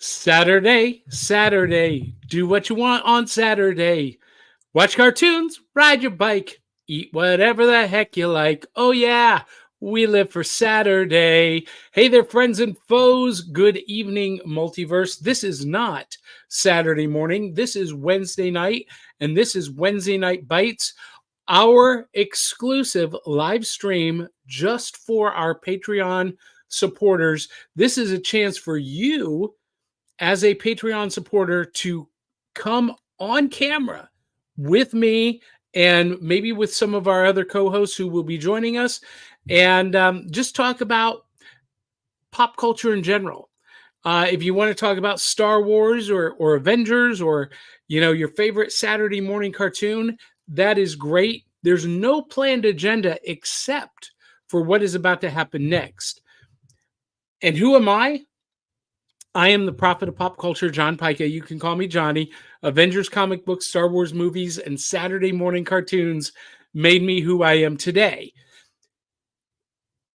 Saturday, Saturday, do what you want on Saturday. Watch cartoons, ride your bike, eat whatever the heck you like. Oh, yeah, we live for Saturday. Hey there, friends and foes. Good evening, multiverse. This is not Saturday morning. This is Wednesday night, and this is Wednesday Night Bites, our exclusive live stream just for our Patreon supporters. This is a chance for you as a Patreon supporter to come on camera with me and maybe with some of our other co-hosts who will be joining us and just talk about pop culture in general. If you want to talk about Star Wars or Avengers or, your favorite Saturday morning cartoon, that is great. There's no planned agenda except for what is about to happen next. And who am I? I am the prophet of pop culture, John Pica. You can call me Johnny. Avengers comic books, Star Wars movies, and Saturday morning cartoons made me who I am today.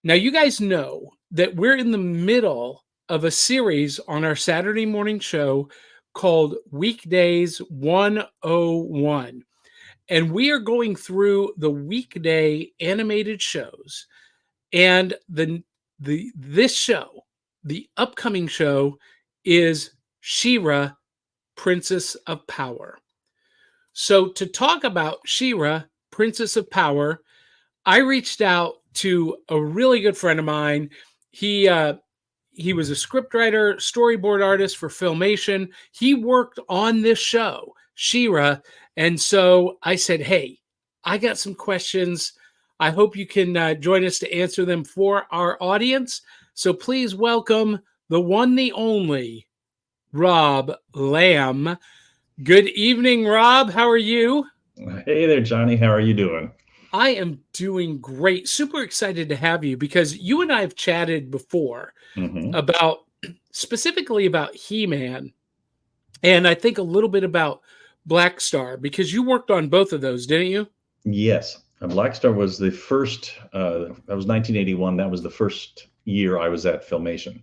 Now, you guys know that we're in the middle of a series on our Saturday morning show called Weekdays 101. And we are going through the weekday animated shows. And this show, the upcoming show, is She-Ra, Princess of Power. So to talk about She-Ra, Princess of Power, I reached out to a really good friend of mine. He was a scriptwriter, storyboard artist for Filmation. He worked on this show, She-Ra, and so I said, hey, I got some questions. I hope you can join us to answer them for our audience. So please welcome the one, the only, Rob Lamb. Good evening, Rob. How are you? Hey there, Johnny. How are you doing? I am doing great. Super excited to have you because you and I have chatted before about specifically about He-Man and I think a little bit about Black Star because you worked on both of those, didn't you? Yes. Black Star was the first, that was 1981. That was the first year I was at Filmation.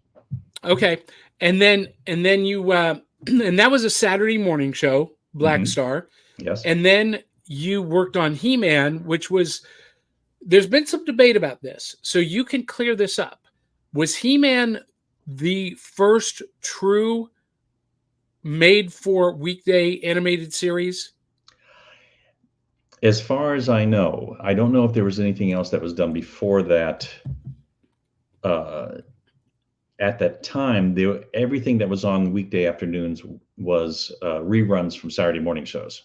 Okay. And then you, and that was a Saturday morning show, Black Star. Yes. And then you worked on He-Man, which was, there's been some debate about this. So you can clear this up. Was He-Man the first true made for weekday animated series? As far as I know, I don't know if there was anything else that was done before that. At that time, everything that was on weekday afternoons was reruns from Saturday morning shows.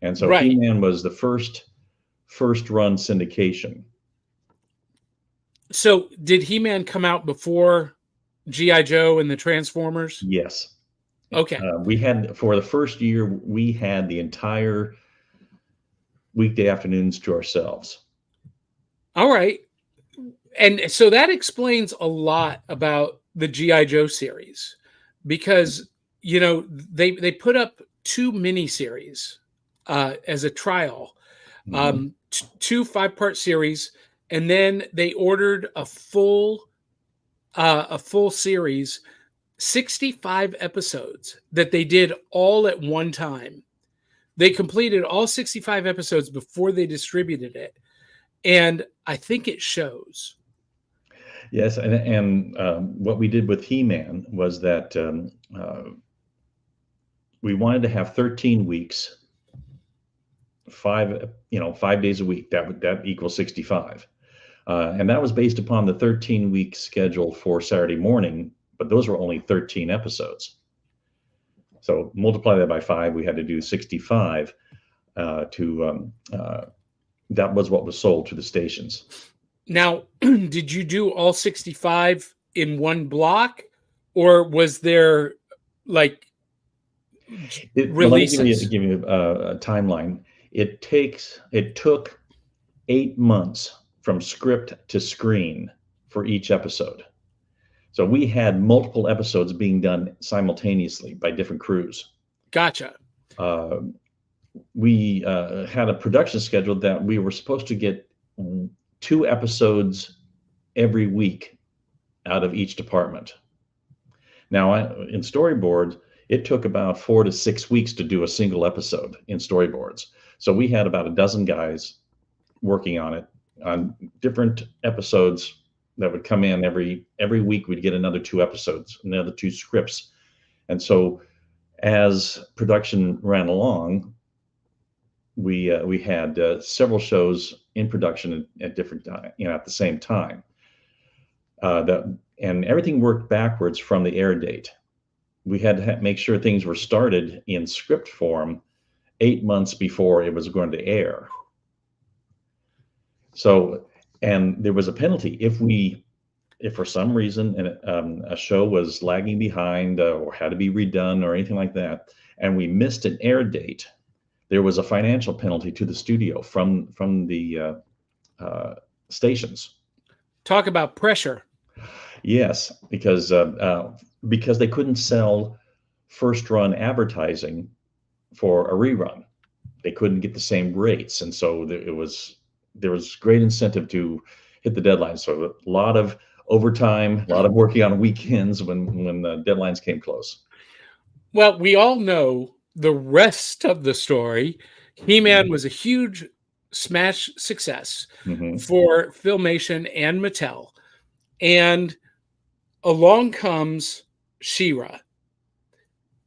And so Right. He-Man was the first run syndication. So did He-Man come out before G.I. Joe and the Transformers? Yes. Okay. We had, for the first year, we had the entire weekday afternoons to ourselves. All right. And so that explains a lot about the G.I. Joe series because, they put up 2 miniseries as a trial, 2 5-part series, and then they ordered a full series, 65 episodes that they did all at one time. They completed all 65 episodes before they distributed it. And I think it shows. Yes, and what we did with He-Man was that we wanted to have 13 weeks, 5 days a week. That equals 65, and that was based upon the 13-week schedule for Saturday morning. But those were only 13 episodes. So multiply that by 5. We had to do 65. That was what was sold to the stations. Now, did you do all 65 in one block, or was there releases? Let me give you a timeline. It took 8 months from script to screen for each episode. So we had multiple episodes being done simultaneously by different crews. Gotcha. We had a production schedule that we were supposed to get 2 episodes every week out of each department. Now, in storyboards, it took about 4 to 6 weeks to do a single episode in storyboards. So we had about a dozen guys working on it on different episodes that would come in every week. We'd get another 2 episodes, another 2 scripts, and so as production ran along, we had several shows in production at different time, at the same time. That and everything worked backwards from the air date. We had to make sure things were started in script form 8 months before it was going to air. So, and there was a penalty if for some reason a show was lagging behind or had to be redone or anything like that, and we missed an air date, there was a financial penalty to the studio from the stations. Talk about pressure. Yes, because they couldn't sell first run advertising for a rerun. They couldn't get the same rates, and so there was great incentive to hit the deadline. So a lot of overtime, a lot of working on weekends when the deadlines came close. Well, we all know the rest of the story. He-Man was a huge smash success for Filmation and Mattel. And along comes She-Ra,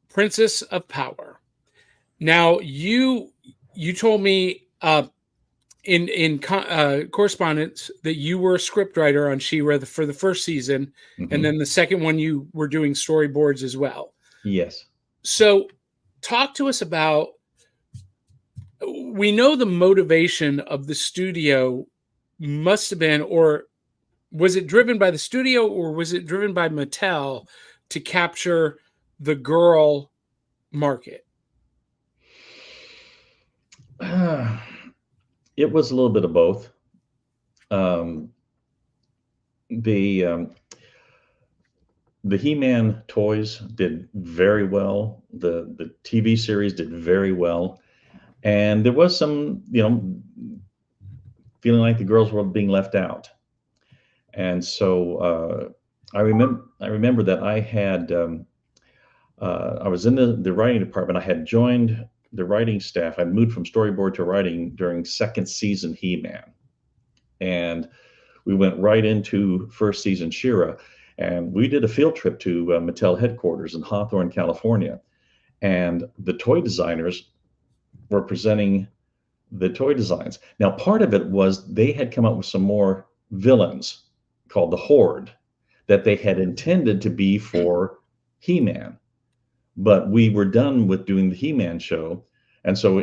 Princess of Power. Now, you told me in correspondence that you were a scriptwriter on She-Ra for the first season, and then the second one you were doing storyboards as well. Yes. So talk to us about, we know the motivation of the studio must have been, or was it driven by the studio, or was it driven by Mattel to capture the girl market? It was a little bit of both. The He-Man toys did very well. The TV series did very well, and there was some, feeling like the girls were being left out. And so I remember that I was in the writing department. I had joined the writing staff. I moved from storyboard to writing during second season He-Man, and we went right into first season She-Ra, and we did a field trip to Mattel headquarters in Hawthorne, California, and the toy designers were presenting the toy designs. Now, part of it was they had come up with some more villains called the Horde that they had intended to be for He-Man, but we were done with doing the He-Man show, and so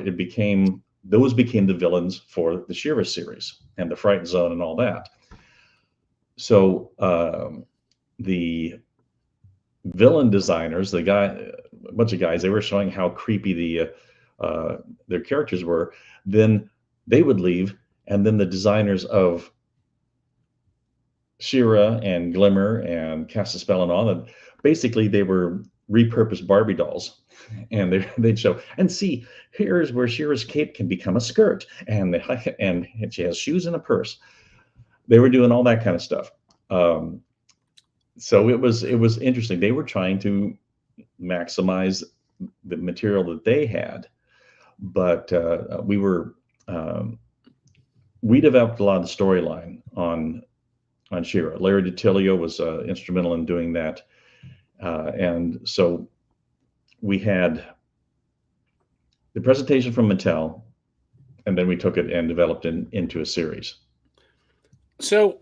those became the villains for the She-Ra series and the Fright Zone and all that. So the villain designers, a bunch of guys, they were showing how creepy their characters were. Then they would leave, and then the designers of She-Ra and Glimmer and Cast a Spell and all that, basically they were repurposed Barbie dolls, and they'd show, and see, here's where She-Ra's cape can become a skirt, and she has shoes and a purse. They were doing all that kind of stuff. So it was interesting. They were trying to maximize the material that they had, but we developed a lot of the storyline on She-Ra. Larry DiTillio was instrumental in doing that, and so we had the presentation from Mattel, and then we took it and developed into a series. So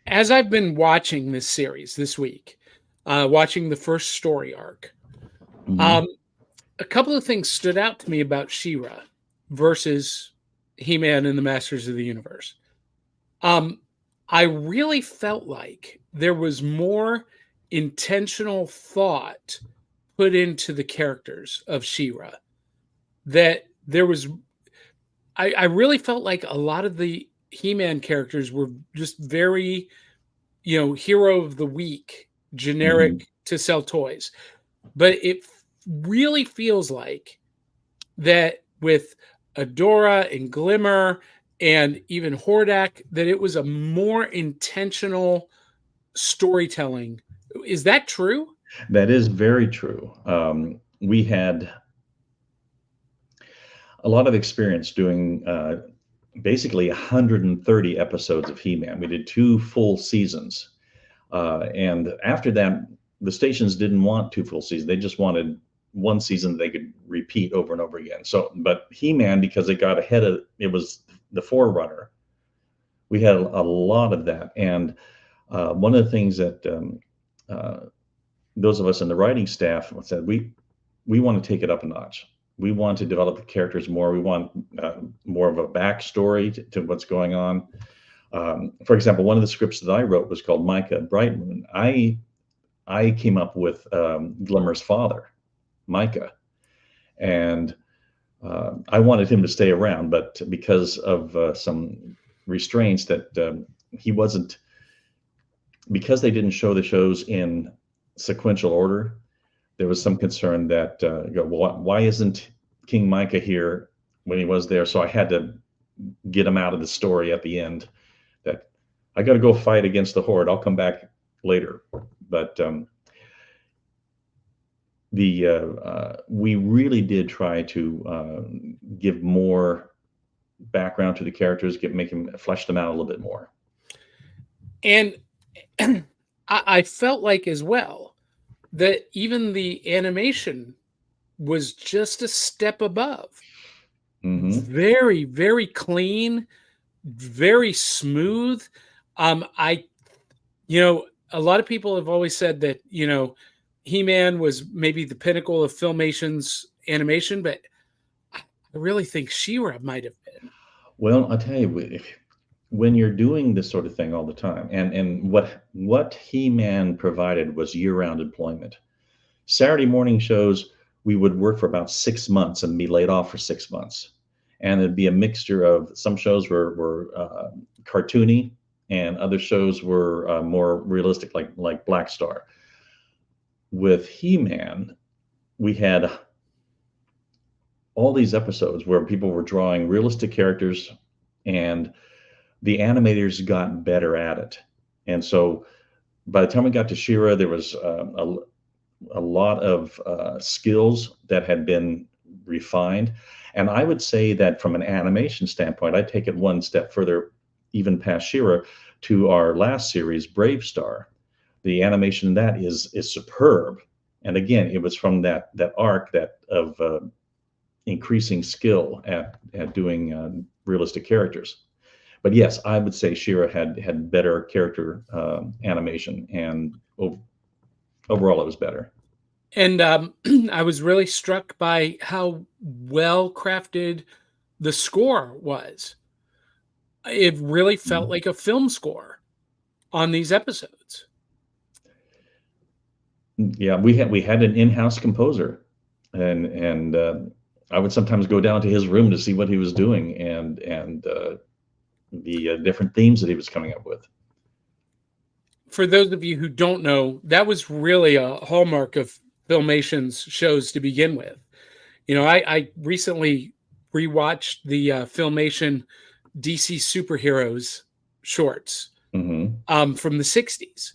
as I've been watching this series this week, watching the first story arc, a couple of things stood out to me about She-Ra versus He-Man and the Masters of the Universe. I really felt like there was more intentional thought put into the characters of She-Ra. That there was, I really felt like a lot of the He-Man characters were just very, hero of the week, generic to sell toys. But it really feels like that with Adora and Glimmer and even Hordak, that it was a more intentional storytelling. Is that true? That is very true. We had a lot of experience doing basically 130 episodes of He-Man. We did 2 full seasons. And after that, the stations didn't want 2 full seasons. They just wanted one season they could repeat over and over again. So, but He-Man, because it got ahead of it, was the forerunner. We had a lot of that. And one of the things that those of us in the writing staff said, we want to take it up a notch. We want to develop the characters more. We want more of a backstory to what's going on. For example, one of the scripts that I wrote was called Micah Bright Moon. I came up with Glimmer's father, Micah, and I wanted him to stay around, but because of some restraints that he wasn't, because they didn't show the shows in sequential order, there was some concern that why isn't King Micah here when he was there? So I had to get him out of the story at the end. That I got to go fight against the Horde. I'll come back later. But we really did try to give more background to the characters, flesh them out a little bit more. And I felt like as well that even the animation was just a step above. Mm-hmm. Very, very clean, very smooth. A lot of people have always said that, He-Man was maybe the pinnacle of Filmation's animation, but I really think She-Ra might have been. Well, I'll tell you, when you're doing this sort of thing all the time, and what He-Man provided was year-round employment. Saturday morning shows, we would work for about 6 months and be laid off for 6 months. And it'd be a mixture of, some shows were cartoony, and other shows were more realistic, like Black Star. With He-Man, we had all these episodes where people were drawing realistic characters, and the animators got better at it. And so by the time we got to She-Ra, there was a lot of skills that had been refined. And I would say that from an animation standpoint, I'd take it one step further, even past She-Ra, to our last series, Brave Star. The animation in that is superb. And again, it was from that arc of increasing skill at doing realistic characters. But yes, I would say She-Ra had better character animation, and overall it was better. And I was really struck by how well crafted the score was. It really felt like a film score on these episodes. Yeah, we had an in-house composer, and I would sometimes go down to his room to see what he was doing, and the different themes that he was coming up with. For those of you who don't know, that was really a hallmark of Filmation's shows to begin with. I recently rewatched the Filmation DC Superheroes shorts Mm-hmm. from the 60s.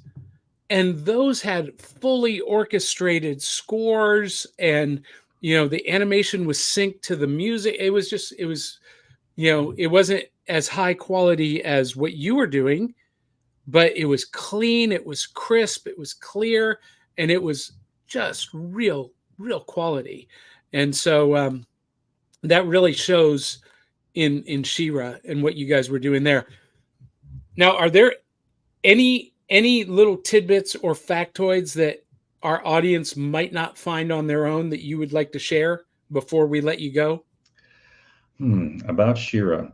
And those had fully orchestrated scores, and, the animation was synced to the music. It wasn't as high quality as what you were doing, but it was clean, it was crisp, it was clear, and it was just real quality. And so that really shows in She-Ra and what you guys were doing there. Now, are there any little tidbits or factoids that our audience might not find on their own that you would like to share before we let you go? About She-Ra.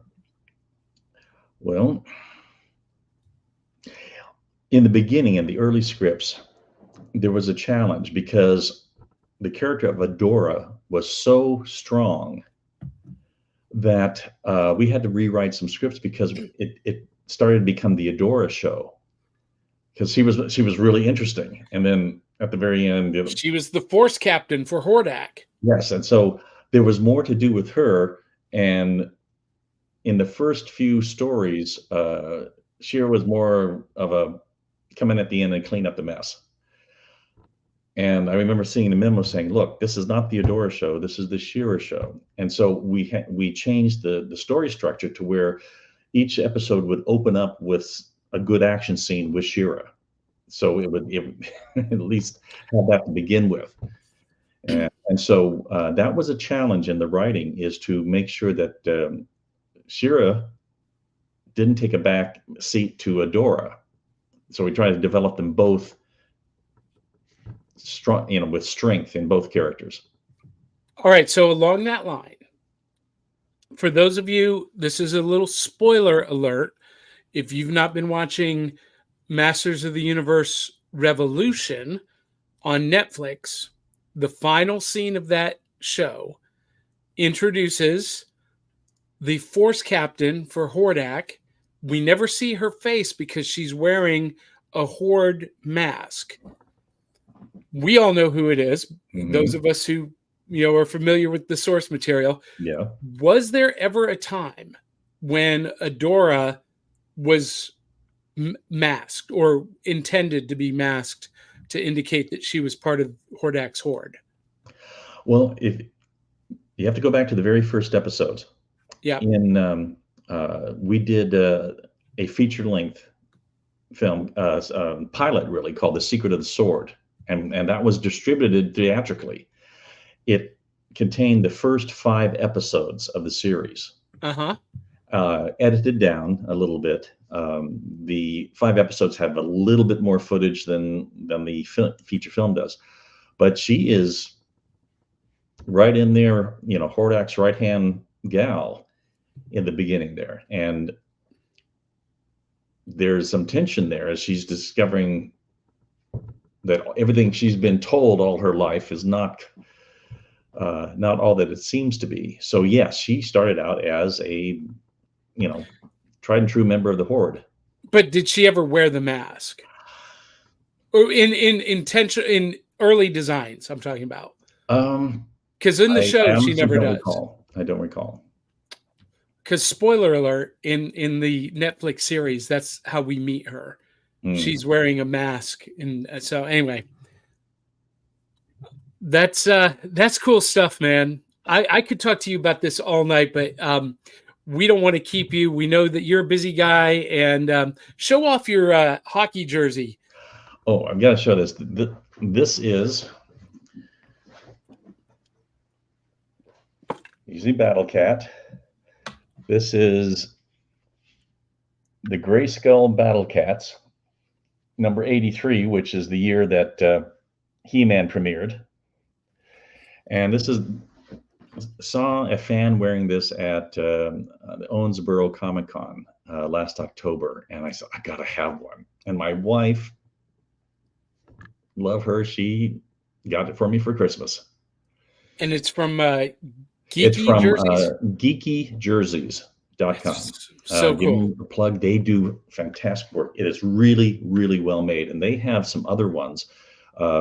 Well, in the beginning, in the early scripts, there was a challenge because the character of Adora was so strong that we had to rewrite some scripts because it started to become the Adora show, because she was really interesting. And then at the very end, she was the force captain for Hordak. Yes, and so there was more to do with her. And in the first few stories, She-Ra was more of a come in at the end and clean up the mess. And I remember seeing the memo saying, "Look, this is not the Adora show. This is the She-Ra show." And so we changed the story structure to where each episode would open up with a good action scene with She-Ra. So it at least have that to begin with. And so that was a challenge in the writing, is to make sure that She-Ra didn't take a back seat to Adora. So we tried to develop them both strong, with strength in both characters. All right. So along that line, for those of you, this is a little spoiler alert. If you've not been watching Masters of the Universe Revolution on Netflix, the final scene of that show introduces the Force captain for Hordak. We never see her face because she's wearing a Horde mask. We all know who it is. Mhm. Those of us who are familiar with the source material. Yeah. Was there ever a time when Adora was masked or intended to be masked to indicate that she was part of Hordak's Horde? Well, if you have to go back to the very first episodes. Yeah. We did a feature-length film, pilot really, called The Secret of the Sword, and that was distributed theatrically. It contained the first 5 episodes of the series, edited down a little bit. The 5 episodes have a little bit more footage than the feature film does, but she is right in there, Hordak's right-hand gal in the beginning there. And there's some tension there as she's discovering that everything she's been told all her life is not all that it seems to be. So yes, she started out as a, tried and true member of the Horde. But did she ever wear the mask? Or in early designs, I'm talking about. Because in the show, she never does. I don't recall. Because spoiler alert, in the Netflix series, that's how we meet her. She's wearing a mask, and so anyway, that's cool stuff, man. I could talk to you about this all night, but we don't want to keep you. We know that you're a busy guy, and show off your hockey jersey. Oh, I've got to show this. This is usually Battle Cat. This is the Grayskull Battle Cats, number 83, which is the year that He-Man premiered. And this saw a fan wearing this at the Owensboro Comic-Con last October, and I said, I gotta have one. And my wife, love her, she got it for me for Christmas. And it's from geekyjerseys.com. So give cool. them a plug. They do fantastic work. It is really, really well made. And they have some other ones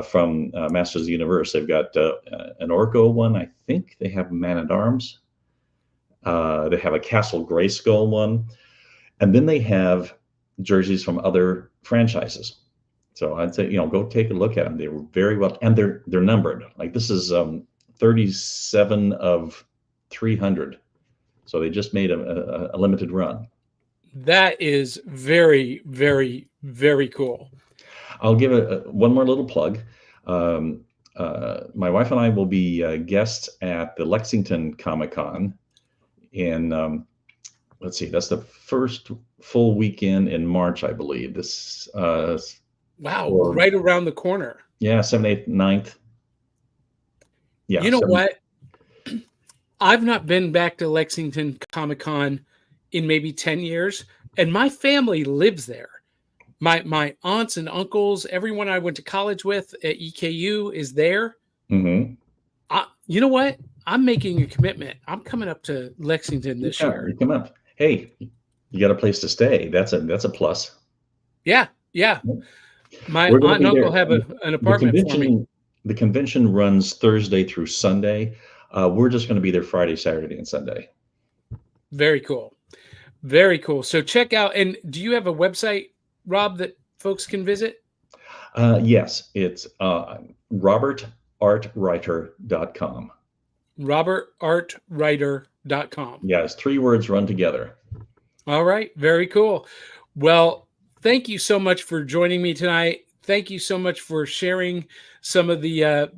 from Masters of the Universe. They've got an Orko one. I think they have Man-at-Arms. They have a Castle Grayskull one. And then they have jerseys from other franchises. So I'd say, go take a look at them. They were very well, and they're numbered. Like this is 37 of 300. So they just made a limited run. That is very, very, very cool. I'll give one more little plug. My wife and I will be guests at the Lexington Comic-Con in, let's see, that's the first full weekend in March, I believe. This wow, right around the corner. Yeah, 7th, 8th, 9th. Yeah. You know what? I've not been back to Lexington Comic-Con in maybe 10 years, and my family lives there. My aunts and uncles, everyone I went to college with at EKU is there. Mm-hmm. You know what? I'm making a commitment. I'm coming up to Lexington this year. You come up. Hey, you got a place to stay. That's a plus. Yeah. My aunt and uncle have an apartment for me. The convention runs Thursday through Sunday. We're just going to be there Friday, Saturday, and Sunday. Very cool. Very cool. So check out, and do you have a website, Rob, that folks can visit? Yes, it's robertartwriter.com. robertartwriter.com. Yes, 3 words run together. All right. Very cool. Well, thank you so much for joining me tonight. Thank you so much for sharing some of the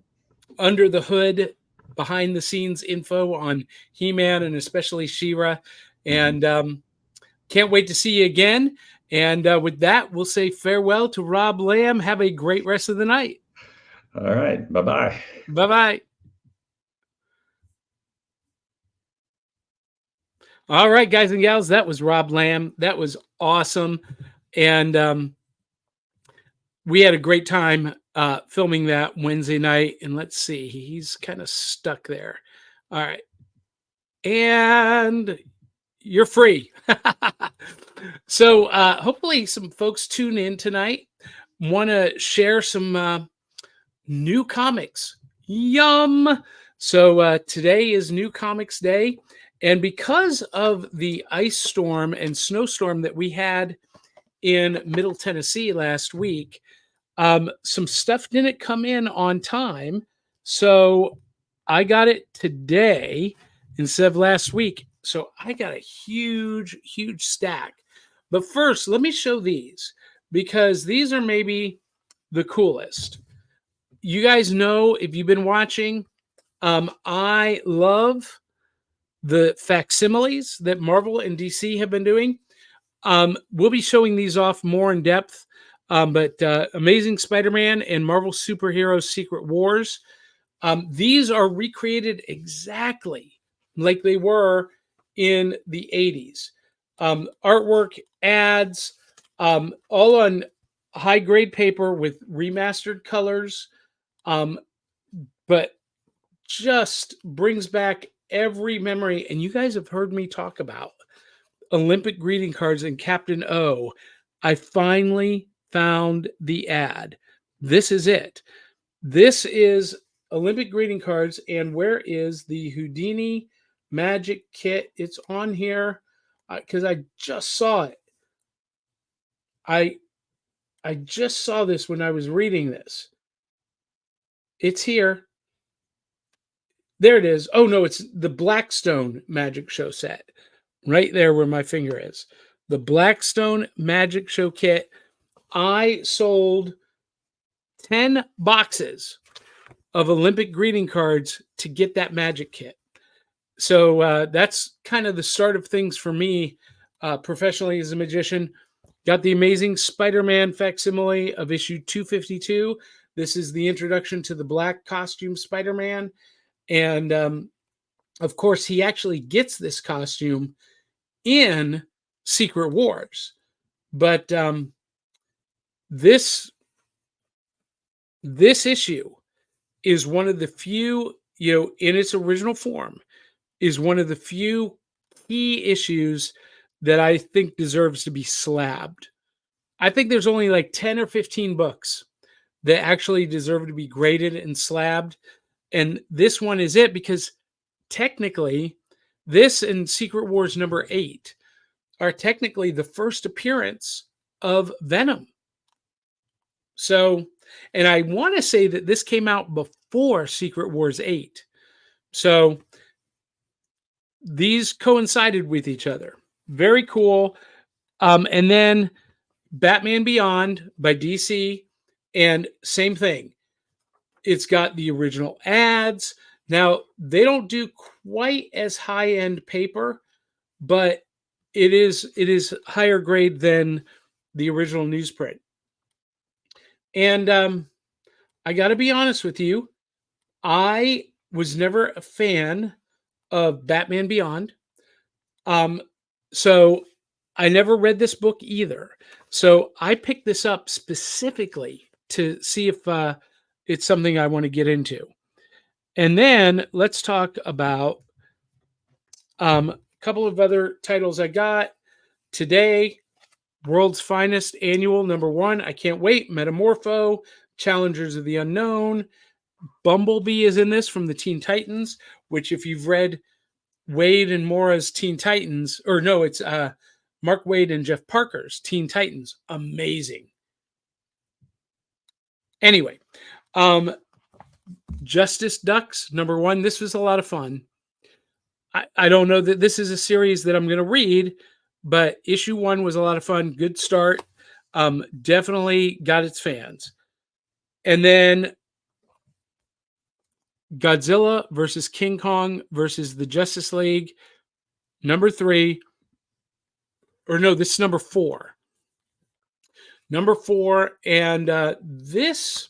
under the hood, behind the scenes info on He-Man and especially She-Ra. And can't wait to see you again. And with that, we'll say farewell to Rob Lamb. Have a great rest of the night. All right. Bye-bye. Bye-bye. All right, guys and gals, that was Rob Lamb. That was awesome. And we had a great time filming that Wednesday night. And let's see, he's kind of stuck there. All right. And you're free. So hopefully some folks tune in tonight, want to share some new comics. Yum. So today is New Comics Day. And because of the ice storm and snowstorm that we had in Middle Tennessee last week, some stuff didn't come in on time. So I got it today instead of last week. So I got a huge, huge stack. But first, let me show these because these are maybe the coolest. You guys know, if you've been watching, I love the facsimiles that Marvel and DC have been doing. We'll be showing these off more in depth. But Amazing Spider-Man and Marvel Superheroes Secret Wars, these are recreated exactly like they were in the 80s. Artwork, ads, all on high-grade paper with remastered colors, but just brings back every memory. And you guys have heard me talk about Olympic greeting cards and Captain O. I finally found the ad. This is it. This is Olympic greeting cards. And where is the Houdini Magic Kit? It's on here because I just saw it. I just saw this when I was reading this. It's here. There it is. Oh, no, it's the Blackstone Magic Show set. Right there where my finger is. The Blackstone Magic Show kit. I sold 10 boxes of Olympic greeting cards to get that magic kit. So that's kind of the start of things for me professionally as a magician. Got the Amazing Spider-Man facsimile of issue 252. This is the introduction to the black costume Spider-Man. And of course, he actually gets this costume in Secret Wars. But this issue is one of the few, in its original form, is one of the few key issues that I think deserves to be slabbed. I think there's only like 10 or 15 books that actually deserve to be graded and slabbed. And this one is it, because technically this and Secret Wars number 8 are technically the first appearance of Venom. So, and I want to say that this came out before Secret Wars 8. So these coincided with each other. Very cool. And then Batman Beyond by DC, and same thing. It's got the original ads. Now, they don't do quite as high-end paper, but it is higher grade than the original newsprint. And I got to be honest with you, I was never a fan of Batman Beyond. So I never read this book either. So I picked this up specifically to see if it's something I want to get into. And then let's talk about a couple of other titles I got today. World's Finest Annual #1. I can't wait. Metamorpho, Challengers of the Unknown. Bumblebee is in this from the Teen Titans, which if you've read Wade and Mora's Teen Titans, or no, it's Mark Waid and Jeff Parker's Teen Titans. Amazing. Anyway, Justice Ducks #1. This was a lot of fun. I don't know that this is a series that I'm going to read, but issue 1 was a lot of fun. Good start. Definitely got its fans. And then Godzilla versus King Kong versus the Justice League, #3. Or no, this is #4. #4, and this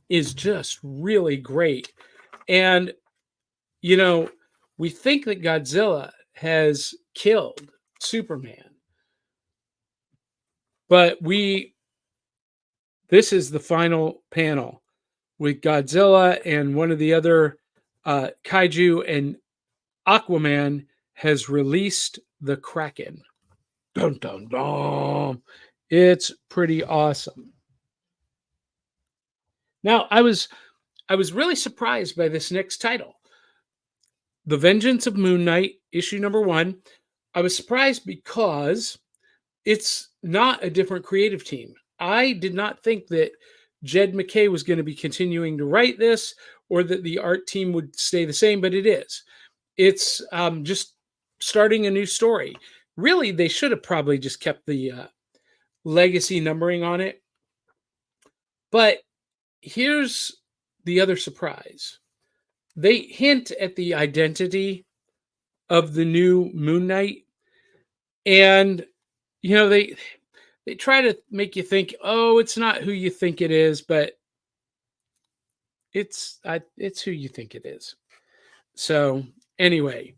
is just really great. And, you know, we think that Godzilla has killed Superman, but this is the final panel with Godzilla and one of the other kaiju, and Aquaman has released the Kraken. Dun, dun, dun. It's pretty awesome. Now, I was really surprised by this next title, The Vengeance of Moon Knight, issue #1. I was surprised because it's not a different creative team. I did not think that Jed MacKay was going to be continuing to write this, or that the art team would stay the same, but it is. It's just starting a new story. Really, they should have probably just kept the legacy numbering on it. But here's the other surprise. They hint at the identity of the new Moon Knight, and they try to make you think, oh, it's not who you think it is, but it's who you think it is. So anyway,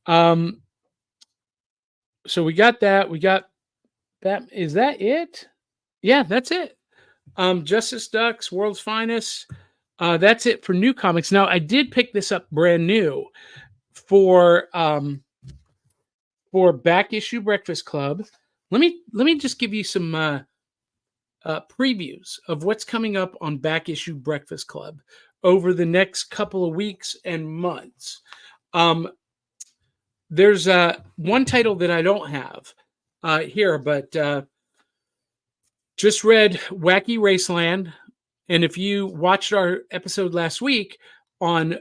so we got that. We got that. Is that it? Yeah, that's it. Justice Ducks, World's Finest. That's it for new comics. Now, I did pick this up brand new for Back Issue Breakfast Club. Let me just give you some previews of what's coming up on Back Issue Breakfast Club over the next couple of weeks and months. There's one title that I don't have here, but just read Wacky Raceland. And if you watched our episode last week on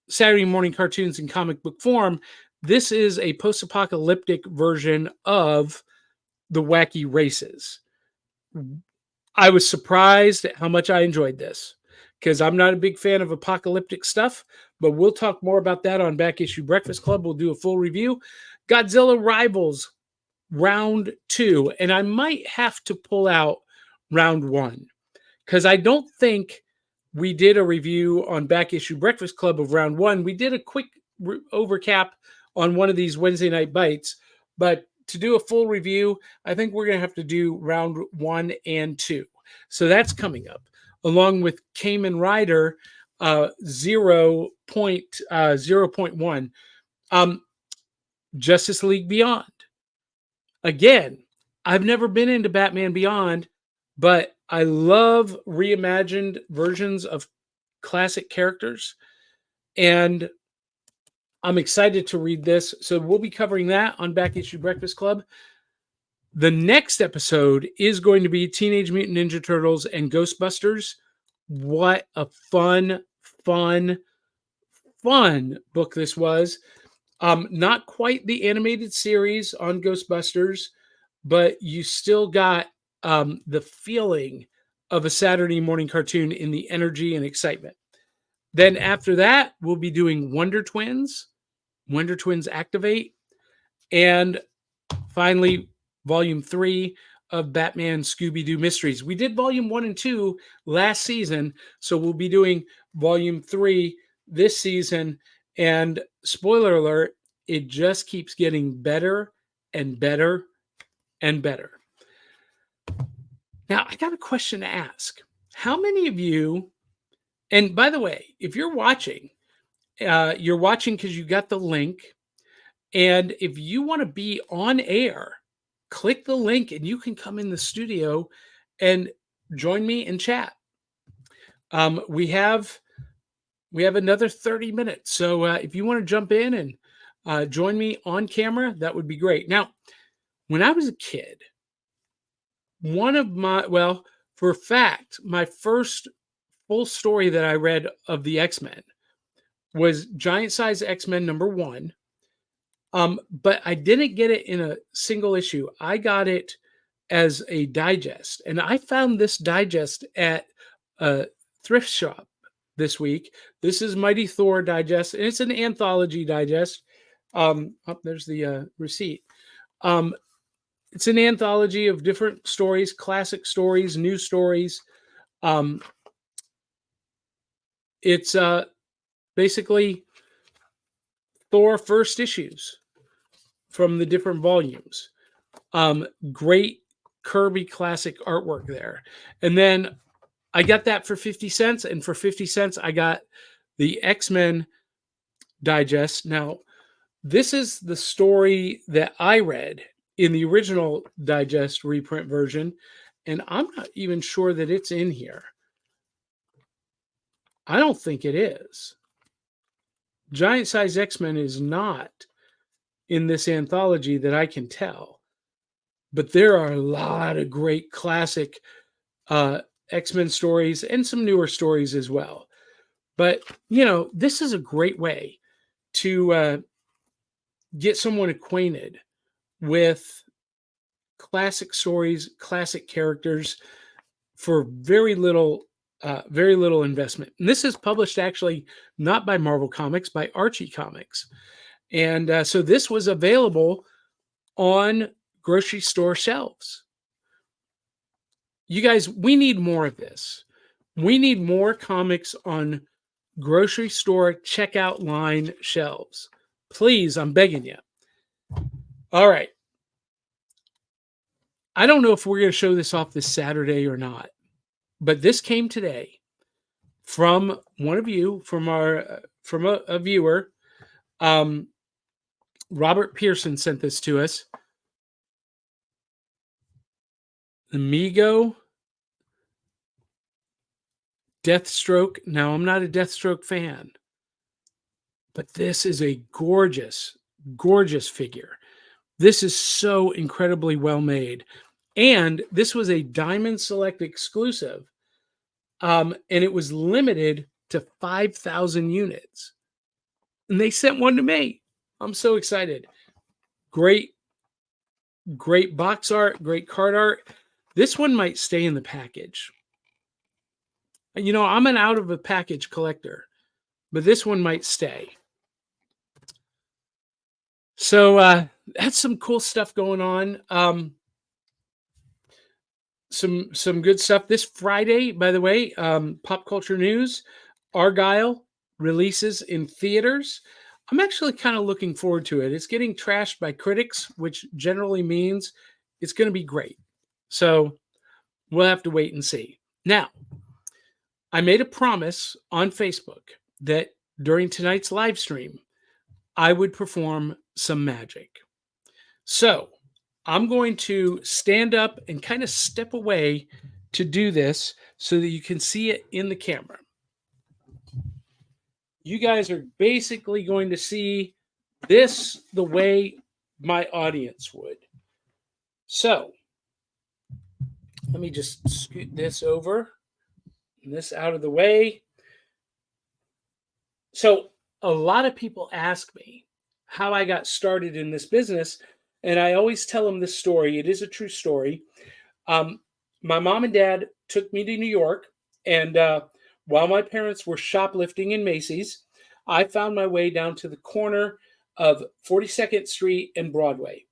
Saturday morning cartoons in comic book form, this is a post-apocalyptic version of the Wacky Races. I was surprised at how much I enjoyed this, because I'm not a big fan of apocalyptic stuff, but we'll talk more about that on Back Issue Breakfast Club. We'll do a full review. Godzilla Rivals Round 2, and I might have to pull out Round 1, because I don't think we did a review on Back Issue Breakfast Club of Round 1. We did a quick overcap on one of these Wednesday night bites, but to do a full review, I think we're going to have to do Round 1 and 2. So that's coming up, along with Kamen Rider 0.1. Justice League Beyond. Again, I've never been into Batman Beyond, but I love reimagined versions of classic characters, and I'm excited to read this. So we'll be covering that on Back Issue Breakfast Club. The next episode is going to be Teenage Mutant Ninja Turtles and Ghostbusters. What a fun book this was. Not quite the animated series on Ghostbusters, but you still got the feeling of a Saturday morning cartoon in the energy and excitement. Then after that, we'll be doing Wonder Twins Activate, and finally, Volume 3 of Batman Scooby-Doo Mysteries. We did Volume 1 and 2 last season, so we'll be doing Volume 3 this season. And spoiler alert, it just keeps getting better and better and better. Now, I got a question to ask. How many of you, and by the way, if you're watching because you got the link, and if you want to be on air, click the link and you can come in the studio and join me and chat. We have another 30 minutes. So if you want to jump in and join me on camera, that would be great. Now, when I was a kid, For a fact, my first full story that I read of the X-Men was Giant Size X-Men #1. But I didn't get it in a single issue. I got it as a digest, and I found this digest at a thrift shop this week. This is Mighty Thor digest, and it's an anthology digest. There's the receipt. It's an anthology of different stories, classic stories, new stories. It's basically Thor first issues from the different volumes. Great Kirby classic artwork there. And then I got that for 50 cents. And for 50 cents, I got the X-Men digest. Now, this is the story that I read in the original digest reprint version. And I'm not even sure that it's in here. I don't think it is. Giant Size X-Men is not in this anthology that I can tell. But there are a lot of great classic X-Men stories and some newer stories as well. But, this is a great way to get someone acquainted with classic stories, classic characters for very little investment. And this is published actually not by Marvel Comics, by Archie Comics. And so this was available on grocery store shelves. You guys, we need more of this. We need more comics on grocery store checkout line shelves. Please, I'm begging you. All right. I don't know if we're going to show this off this Saturday or not, but this came today from one of you, from a viewer. Robert Pearson sent this to us. Amigo Deathstroke. Now, I'm not a Deathstroke fan, but this is a gorgeous, gorgeous figure. This is so incredibly well made. And this was a Diamond Select exclusive. And it was limited to 5,000 units. And they sent one to me. I'm so excited. Great box art, great card art. This one might stay in the package. I'm an out of a package collector, but this one might stay. So that's some cool stuff going on. Some good stuff this Friday, by the way. Pop culture news: Argyle releases in theaters. I'm actually kind of looking forward to it. It's getting trashed by critics, which generally means it's going to be great. So we'll have to wait and see. Now, I made a promise on Facebook that during tonight's live stream, I would perform some magic. So I'm going to stand up and kind of step away to do this so that you can see it in the camera. You guys are basically going to see this the way my audience would. So let me just scoot this over and this out of the way. So a lot of people ask me how I got started in this business, and I always tell them this story. It is a true story. My mom and dad took me to New York, and while my parents were shoplifting in Macy's, I found my way down to the corner of 42nd Street and Broadway.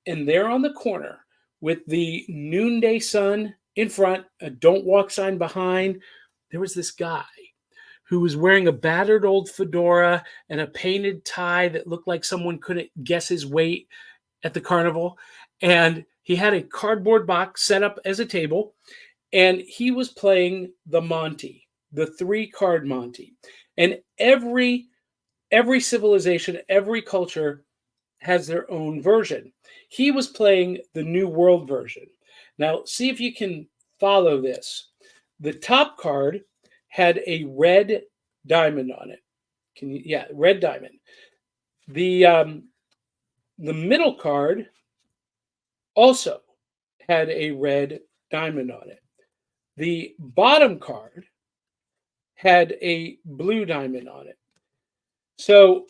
And there on the corner, with the noonday sun in front, a don't walk sign behind, there was this guy who was wearing a battered old fedora and a painted tie that looked like someone couldn't guess his weight at the carnival. And he had a cardboard box set up as a table, and he was playing the Monty, the 3-card Monty. And every civilization, every culture has their own version. He was playing the New World version. Now, see if you can follow this. The top card had a red diamond on it. Red diamond. The middle card also had a red diamond on it. The bottom card had a blue diamond on it. So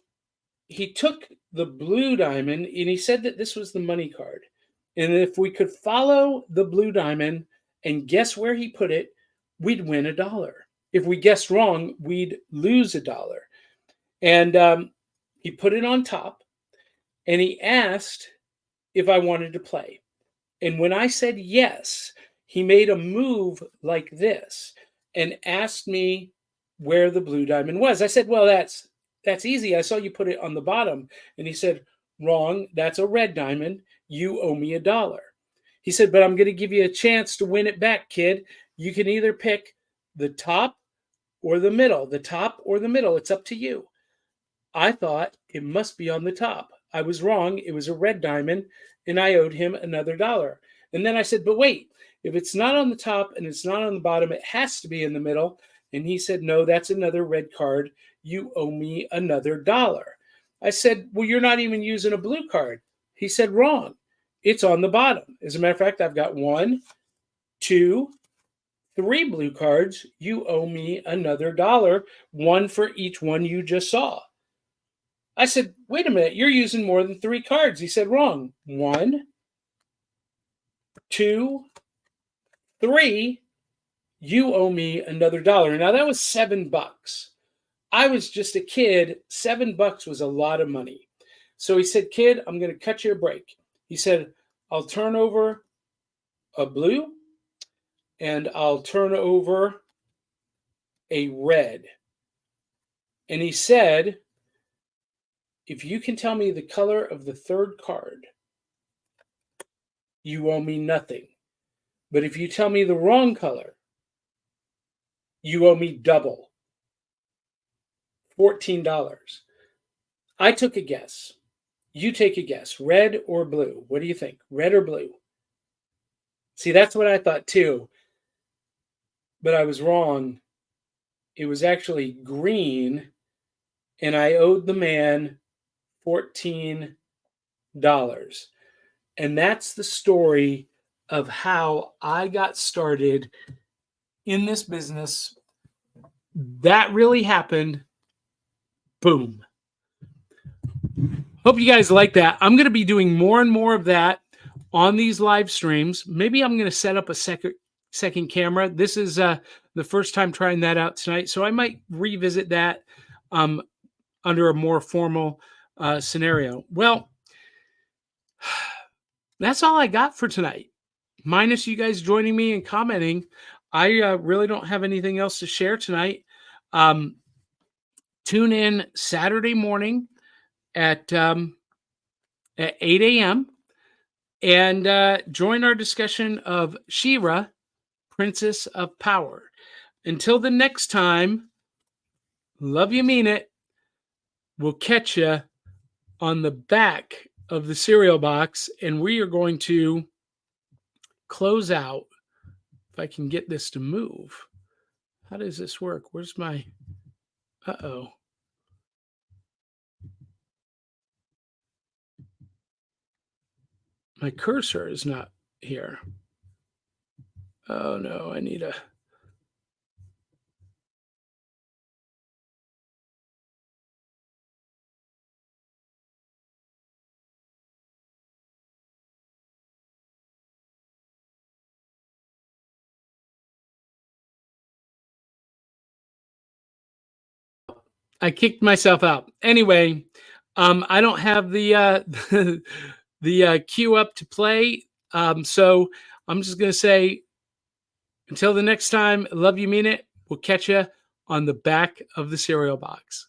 he took the blue diamond and he said that this was the money card. And if we could follow the blue diamond and guess where he put it, we'd win $1. If we guessed wrong, we'd lose $1. And he put it on top and he asked if I wanted to play. And when I said yes, he made a move like this and asked me where the blue diamond was. I said, well, that's easy. I saw you put it on the bottom. And he said, wrong. That's a red diamond. You owe me $1. He said, but I'm going to give you a chance to win it back, kid. You can either pick the top or the middle. The top or the middle. It's up to you. I thought it must be on the top. I was wrong. It was a red diamond, and I owed him another $1. And then I said, but wait, if it's not on the top and it's not on the bottom, it has to be in the middle. And he said, no, that's another red card. You owe me another $1. I said, well, you're not even using a blue card. He said, wrong. It's on the bottom. As a matter of fact, I've got 1, 2, 3 blue cards. You owe me another $1, one for each one you just saw. I said, wait a minute, you're using more than 3 cards. He said, wrong. 1, 2, 3. You owe me another $1. Now that was $7. I was just a kid. $7 was a lot of money. So he said, kid, I'm going to cut you a break. He said, I'll turn over a blue and I'll turn over a red. And he said, if you can tell me the color of the third card, you owe me nothing. But if you tell me the wrong color, you owe me double. $14. I took a guess. You take a guess. Red or blue? What do you think? Red or blue? See, that's what I thought too. But I was wrong. It was actually green, and I owed the man $14. And that's the story of how I got started in this business. That really happened. Boom. Hope you guys like that. I'm going to be doing more and more of that on these live streams. Maybe I'm going to set up a second camera. This is the first time trying that out tonight, so I might revisit that under a more formal scenario. Well, that's all I got for tonight. Minus you guys joining me and commenting, I really don't have anything else to share tonight. Tune in Saturday morning at 8 a.m. and join our discussion of She-Ra, Princess of Power. Until the next time, love you, mean it. We'll catch you on the back of the cereal box, and we are going to close out. If I can get this to move. How does this work? Where's my... Uh-oh. My cursor is not here. Oh, no, I need a... I kicked myself out. Anyway, I don't have the the queue up to play. So I'm just going to say, until the next time, love you, mean it. We'll catch you on the back of the cereal box.